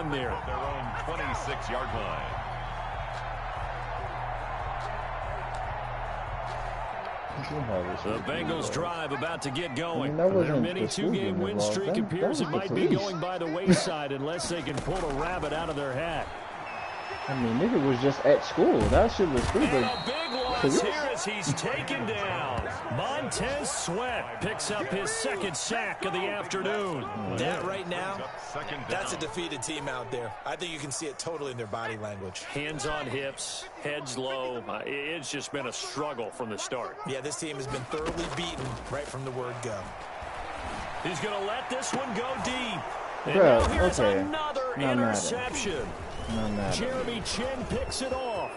run there. At their own 26-yard line. The Bengals drive about to get going. I mean, Their mini two-game win streak appears it might be going by the wayside unless they can pull a rabbit out of their hat. I mean, nigga was just at school. That shit was stupid. And a big loss here as he's taken down. Montez Sweat picks up his second sack of the afternoon. That right now, that's a defeated team out there. I think you can see it totally in their body language. Hands on hips, heads low. It's just been a struggle from the start. Yeah, this team has been thoroughly beaten right from the word go. He's going to let this one go deep. And Bro, now here's okay. another interception. Jeremy Chin picks it off.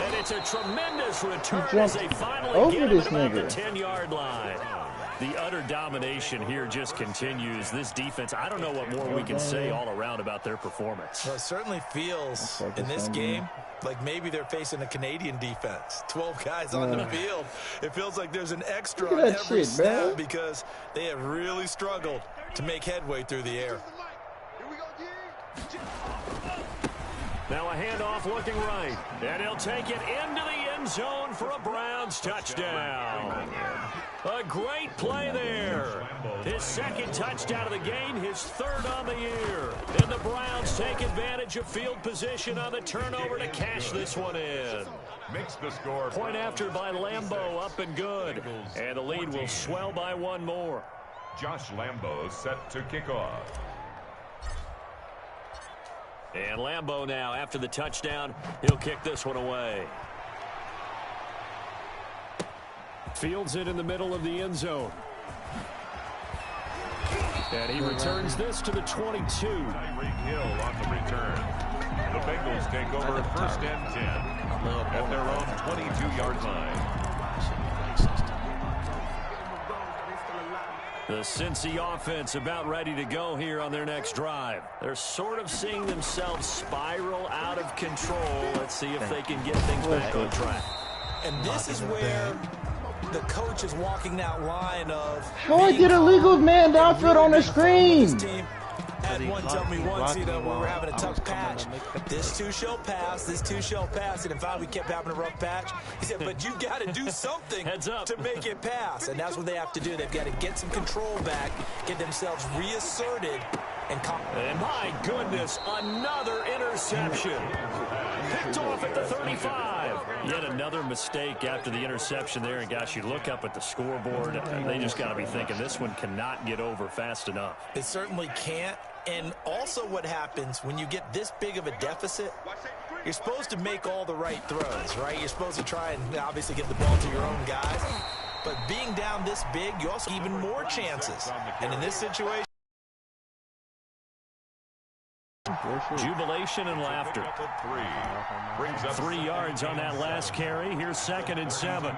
And it's a tremendous return as they finally get him at about the 10-yard line. The utter domination here just continues. This defense, I don't know what more we can say all around about their performance. Well, it certainly feels in this game like maybe they're facing a Canadian defense. 12 guys on the field. It feels like there's an extra on every snap because they have really struggled to make headway through the air. Now a handoff looking right. And he'll take it into the end zone for a Browns touchdown. A great play there. His second touchdown of the game, his third on the year. And the Browns take advantage of field position on the turnover to cash this one in. Makes the score. Point after by Lambo, up and good. And the lead will swell by one more. Josh Lambo set to kick off. And Lambo now, after the touchdown, he'll kick this one away. Fields it in the middle of the end zone. And he returns this to the 22. Tyreek Hill on the return. The Bengals take over first and 10 at their own 22-yard line. The Cincy offense about ready to go here on their next drive. They're sort of seeing themselves spiral out of control. Let's see if they can get things back on track. And this is where the coach is walking that line of... How I get a legal man downfield on the screen? Had one tell me once, you know, we were having a tough patch. This two shall pass, this two shall pass. And in fact, we kept having a rough patch. He said, but you got to do something to make it pass. And that's what they have to do. They've got to get some control back, get themselves reasserted. And my goodness, another interception. Picked off at the 35. Yet another mistake after the interception there. And gosh, you look up at the scoreboard, they just got to be thinking this one cannot get over fast enough. It certainly can't. And also what happens when you get this big of a deficit, you're supposed to make all the right throws, right? You're supposed to try and obviously get the ball to your own guys. But being down this big, you also have even more chances. And in this situation, jubilation and laughter. 3 yards on that last carry. Here's 2nd and 7.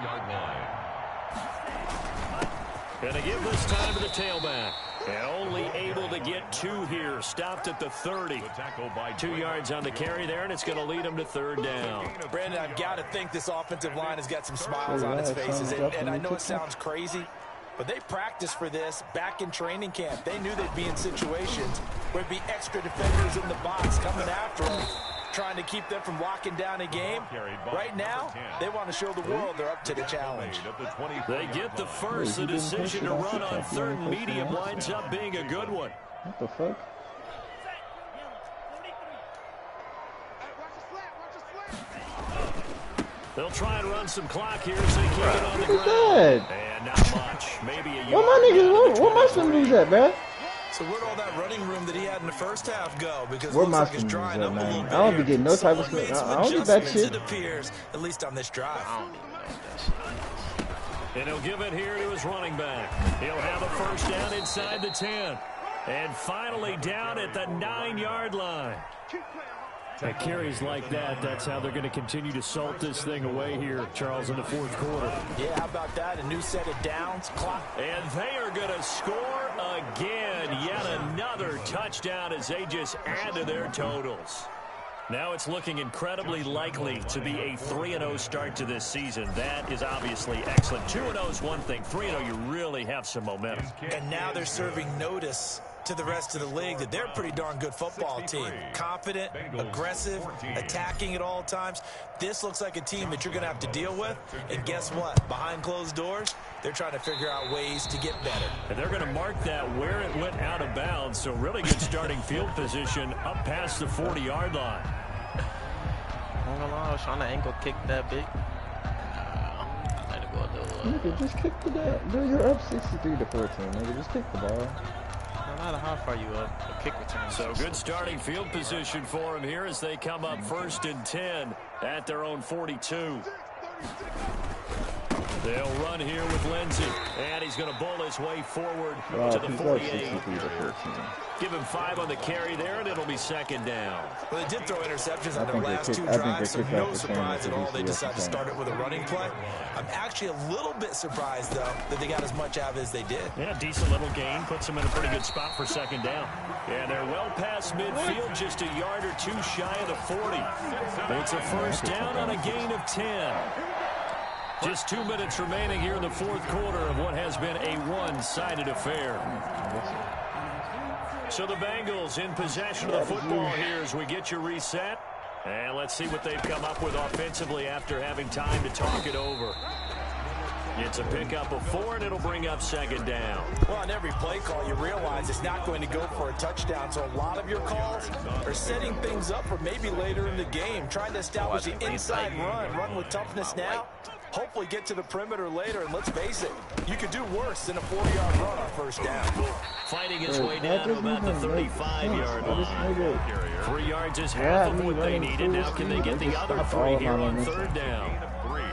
Going to give this time to the tailback. And only able to get 2 here. Stopped at the 30. 2 yards on the carry there, and it's going to lead them to 3rd down. Brandon, I've got to think this offensive line has got some smiles on its faces. And I know it sounds crazy, but they practiced for this back in training camp. They knew they'd be in situations where there'd be extra defenders in the box coming after them, trying to keep them from locking down a game. Right now, they want to show the world they're up to the challenge. They get the first. The decision to run on 3rd and medium winds up being a good one. What the fuck? They'll try and run some clock here as they keep it on the ground. That? And not much. Maybe a yard. Where my niggas, where my son moves at, man? So where'd all that running room that he had in the first half go? Because Where it my looks like it's son drying moves up at, a little man? bit I don't be here. getting no type of Someone made some I don't get that adjustments, shit. it appears, at least on this drive. And he'll give it here to his running back. He'll have a first down inside the 10. And finally down at the 9-yard line. At carries like that, that's how they're going to continue to salt this thing away here, Charles, in the 4th quarter. Yeah, how about that? A new set of downs. Clock. And they are going to score again. Yet another touchdown as they just add to their totals. Now it's looking incredibly likely to be a 3-0 start to this season. That is obviously excellent. 2-0 is one thing. 3-0, you really have some momentum. And now they're serving notice to the rest of the league that they're a pretty darn good football team. Confident, aggressive, attacking at all times. This looks like a team that you're going to have to deal with. And guess what? Behind closed doors, they're trying to figure out ways to get better. And they're going to mark that where it went out of bounds. So really good starting field position up past the 40-yard line. I'm gonna lie, I was trying to ankle kick that big. Nigga, just kick the ball. Dude, you're up 63-14. Nigga, just kick the ball. No matter how far you up, a kick return. So good starting field position for them here as they come up 1st and 10 at their own 42. They'll run here with Lindsey, and he's going to bowl his way forward to the 48. Give him 5 on the carry there, and it'll be 2nd down. Well, they did throw interceptions on their last 2 drives, so no surprise at all they decided to start it with a running play. I'm actually a little bit surprised, though, that they got as much out of it as they did. Yeah, decent little gain. Puts them in a pretty good spot for 2nd down. And they're well past midfield, just a yard or 2 shy of the 40. It's a 1st down on a gain of 10. Just 2 minutes remaining here in the 4th quarter of what has been a one-sided affair. So the Bengals in possession of the football here as we get you reset. And let's see what they've come up with offensively after having time to talk it over. It's a pickup of 4, and it'll bring up 2nd down. Well, on every play call, you realize it's not going to go for a touchdown. So a lot of your calls are setting things up for maybe later in the game, trying to establish the inside run with toughness now. Hopefully get to the perimeter later, and let's face it, you could do worse than a 40-yard run on 1st down. Fighting his way down to about the 35-yard line. 3 yards is half of what they needed. Now can they get the other 3 here on 3rd down?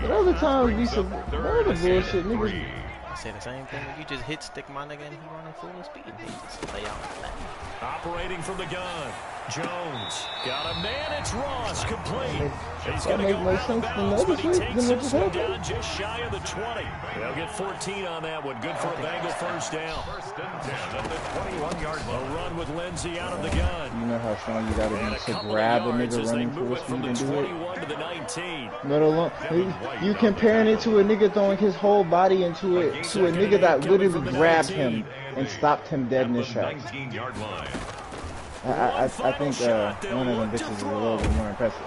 But other times be some other bullshit, niggas. I say the same thing. You just hit stick my nigga and he running full speed. He just lay out flat. Operating from the gun. Jones got a man. It's Ross, complete. He's going to go out of bounds, but he takes this one down just shy of the 20. They'll get 14 on that one. Good for a Bengal 1st down. 1st and 10 at the 21-yard line. A run with Lindsey out of the gun. You know how strong you gotta be to grab a nigga running full speed and do it. To the 19. Let alone, you comparing it to a nigga throwing his whole body into it, to a nigga that literally grabbed him and stopped him dead in his tracks. 19-yard line. I think one of them bitches is a little bit more impressive.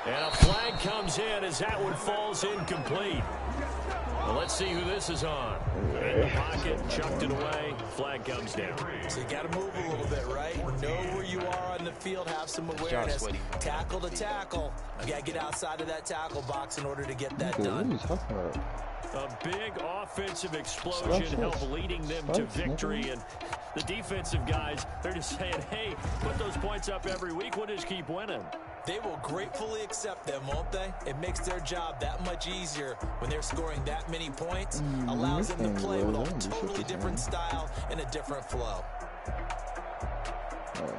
And a flag comes in as that one falls incomplete. Well, let's see who this is on. In the pocket, chucked it away. Flag comes down. So you got to move a little bit, right? Know where you are on the field. Have some awareness. Tackle to tackle. You got to get outside of that tackle box in order to get that done. What are you talking about? A big offensive explosion helped leading them to victory. And the defensive guys, they're just saying, hey, put those points up every week. We'll just keep winning. They will gratefully accept them, won't they? It makes their job that much easier when they're scoring that many points. Allows them to play with a totally different style and a different flow.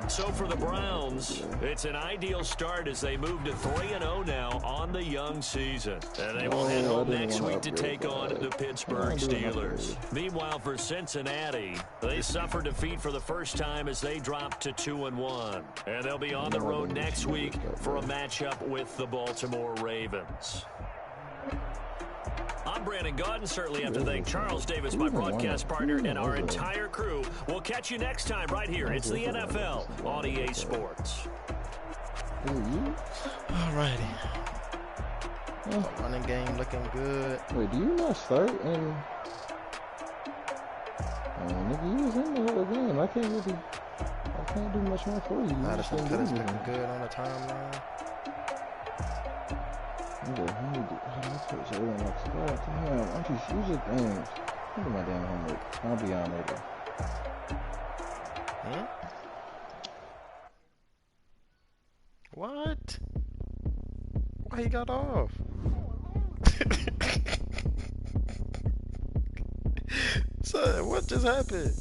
So for the Browns, it's an ideal start as they move to 3-0 now on the young season. And they will head home next week to take on the Pittsburgh Steelers. Meanwhile, for Cincinnati, they suffered defeat for the first time as they dropped to 2-1. And they'll be on the road next week for a matchup with the Baltimore Ravens. I'm Brandon Gaudin. Certainly have to thank Charles Davis, my broadcast partner, and our entire crew. We'll catch you next time right here. It's the NFL on EA Sports. Alrighty. Running game looking good. Wait, do you not start in... nigga, you was in the whole game. I can't do much more for you. Madison Pettis looking good on the timeline. Damn, aren't you use it? Damn. Look at my damn homework. I'll be on later. Huh? What? Why he got off? Son, what just happened?